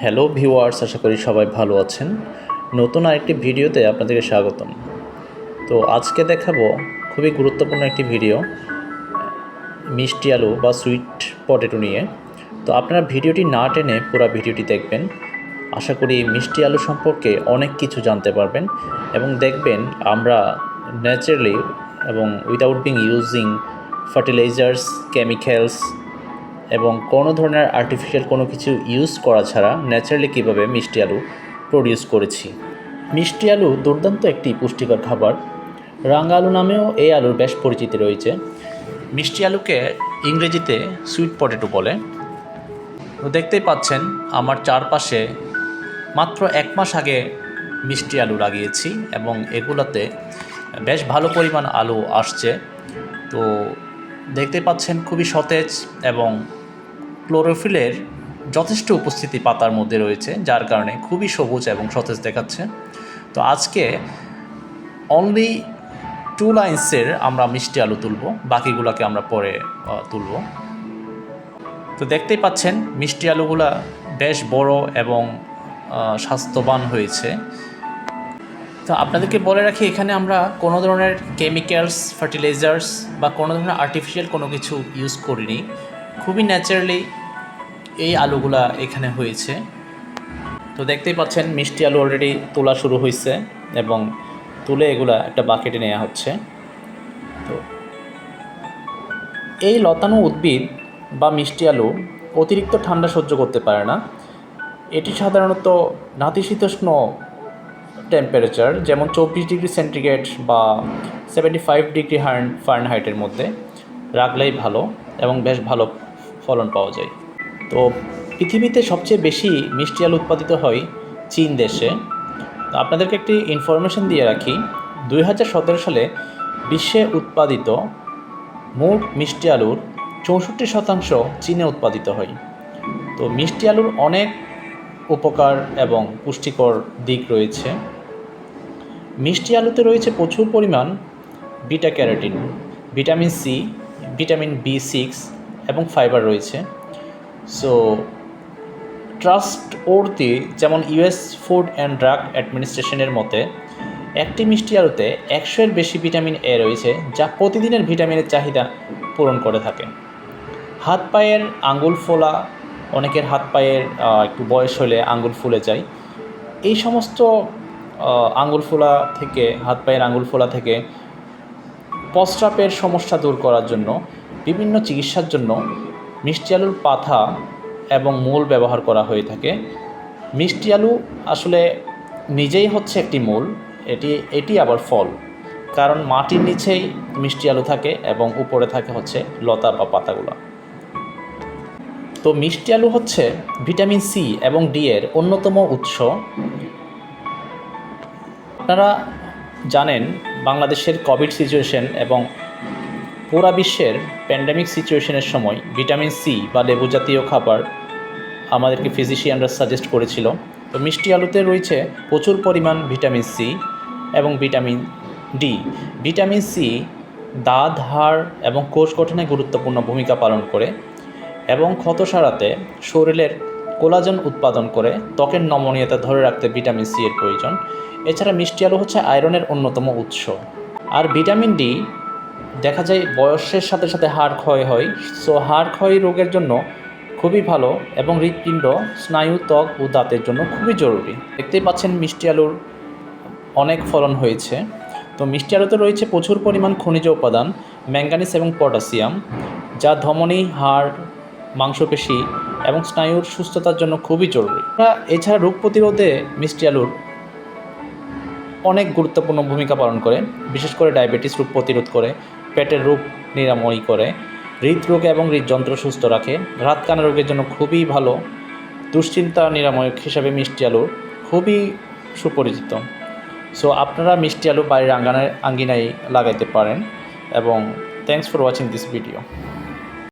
Hello viewers, আশা করি সবাই ভালো আছেন। নতুন আরেকটি ভিডিওতে আপনাদেরকে স্বাগতম। তো আজকে দেখাবো খুবই গুরুত্বপূর্ণ একটি ভিডিও, মিষ্টি আলু বা সুইট পটেটো নিয়ে। তো আপনারা ভিডিওটি না টেনে পুরো ভিডিওটি দেখবেন। আশা করি মিষ্টি আলু সম্পর্কে অনেক কিছু জানতে পারবেন এবং দেখবেন আমরা ন্যাচারালি এবং without being using fertilisers, chemicals এবং কোনো ধরনের আর্টিফিশিয়াল কোনো কিছু ইউজ করা ছাড়া ন্যাচারালি কীভাবে মিষ্টি আলু প্রডিউস করেছি। মিষ্টি আলু দুর্দান্ত একটি পুষ্টিকর খাবার। রাঙা আলু নামেও এই আলুর বেশ পরিচিতি রয়েছে। মিষ্টি আলুকে ইংরেজিতে সুইট পটেটো বলে। তো দেখতেই পাচ্ছেন আমার চারপাশে মাত্র 1 মাস আগে মিষ্টি আলু লাগিয়েছি এবং এগুলোতে বেশ ভালো পরিমাণ আলু আসছে। তো দেখতে পাচ্ছেন খুবই সতেজ এবং ক্লোরোফিলের যথেষ্ট উপস্থিতি পাতার মধ্যে রয়েছে, যার কারণে খুবই সবুজ এবং সতেজ দেখাচ্ছে। তো আজকে অনলি 2 লাইন্সের আমরা মিষ্টি আলু তুলব, বাকিগুলোকে আমরা পরে তুলব। তো দেখতেই পাচ্ছেন মিষ্টি আলুগুলা বেশ বড় এবং স্বাস্থ্যবান হয়েছে। তো আপনাদেরকে বলে রাখি, এখানে আমরা কোনো ধরনের কেমিক্যালস, ফার্টিলাইজার্স বা কোনো ধরনের আর্টিফিশিয়াল কোনো কিছু ইউজ করিনি। খুবই ন্যাচারালি এই আলুগুলা এখানে হয়েছে। তো দেখতেই পাচ্ছেন মিষ্টি আলু অলরেডি তোলা শুরু হয়েছে এবং তুলে এগুলা একটা বাকেটে নেওয়া হচ্ছে। তো এই লতানো উদ্ভিদ বা মিষ্টি আলু অতিরিক্ত ঠান্ডা সহ্য করতে পারে না। এটি সাধারণত নাতিশীতোষ্ণ টেম্পারেচার, যেমন 24 ডিগ্রি সেন্টিগ্রেড বা 75 ডিগ্রি ফারেনহাইটের মধ্যে রাখলেই ভালো এবং বেশ ভালো ফলন পাওয়া যায়। তো পৃথিবীতে সবচেয়ে বেশি মিষ্টি আলু উৎপাদিত হয় চীন দেশে। তো আপনাদেরকে একটি ইনফরমেশন দিয়ে রাখি, 2017 সালে বিশ্বে উৎপাদিত মোট মিষ্টি আলুর 64% চীনে উৎপাদিত হয়। তো মিষ্টি আলুর অনেক উপকার এবং পুষ্টিকর দিক রয়েছে। মিষ্টি আলুতে রয়েছে প্রচুর পরিমাণ beta carotene, vitamin C, vitamin B6 এবং ফাইবার রয়েছে। সো ট্রাস্টওর্দি, যেমন US ফুড অ্যান্ড ড্রাগ অ্যাডমিনিস্ট্রেশনের মতে একটি মিষ্টি আলুতে 100-এর বেশি ভিটামিন A রয়েছে, যা প্রতিদিনের ভিটামিনের চাহিদা পূরণ করে থাকে। হাত পায়ের আঙ্গুল ফোলা, অনেকের হাত পায়ের একটু বয়স হলে আঙ্গুল ফুলে যায়। এই সমস্ত আঙ্গুল ফোলা থেকে, হাত পায়ের আঙ্গুল ফোলা থেকে প্রস্রাবের সমস্যা দূর করার জন্য, বিভিন্ন চিকিৎসার জন্য মিষ্টি আলুর পাতা এবং মূল ব্যবহার করা হয়ে থাকে। মিষ্টি আলু আসলে নিজেই হচ্ছে একটি মূল, এটি আবার ফল, কারণ মাটির নিচেই মিষ্টি আলু থাকে এবং উপরে থাকে হচ্ছে লতা বা পাতাগুলো। তো মিষ্টি আলু হচ্ছে ভিটামিন সি এবং ডি এর অন্যতম উৎস। আপনারা জানেন বাংলাদেশের কোভিড সিচুয়েশন এবং পুরা বিশ্বের প্যান্ডেমিক সিচুয়েশনের সময় ভিটামিন সি বা লেবু জাতীয় খাবার আমাদেরকে ফিজিশিয়ানরা সাজেস্ট করেছিল। তো মিষ্টি আলুতে রয়েছে প্রচুর পরিমাণ ভিটামিন সি এবং ভিটামিন ডি। ভিটামিন সি দাঁত, হাড় এবং কোষ গঠনে গুরুত্বপূর্ণ ভূমিকা পালন করে এবং ক্ষত সারাতে, শরীরের কোলাজেন উৎপাদন করে, ত্বকের নমনীয়তা ধরে রাখতে ভিটামিন সি এর প্রয়োজন। এছাড়া মিষ্টি আলু হচ্ছে আয়রনের অন্যতম উৎস। আর ভিটামিন ডি দেখা যায় বয়সের সাথে সাথে হাড় ক্ষয় হয়। সো হাড় ক্ষয় রোগের জন্য খুবই ভালো এবং হৃৎপিণ্ড, স্নায়ু, ত্বক ও দাঁতের জন্য খুবই জরুরি। দেখতেই পাচ্ছেন মিষ্টি আলুর অনেক ফলন হয়েছে। তো মিষ্টি আলুতে রয়েছে প্রচুর পরিমাণ খনিজ উপাদান, ম্যাঙ্গানিজ এবং পটাশিয়াম, যা ধমনী, হাড়, মাংসপেশি এবং স্নায়ুর সুস্থতার জন্য খুবই জরুরি। এছাড়া রোগ প্রতিরোধে মিষ্টি আলুর অনেক গুরুত্বপূর্ণ ভূমিকা পালন করে। বিশেষ করে ডায়াবেটিস রোগ প্রতিরোধ করে, পেটের রোগ নিরাময় করে, হৃদরোগ এবং হৃদযন্ত্র সুস্থ রাখে, রাত কানা রোগের জন্য খুবই ভালো, দুশ্চিন্তা নিরাময়ক হিসাবে মিষ্টি আলু খুবই সুপরিচিত। সো আপনারা মিষ্টি আলু বাড়ির আঙ্গিনায় লাগাইতে পারেন। এবং thanks for watching this video.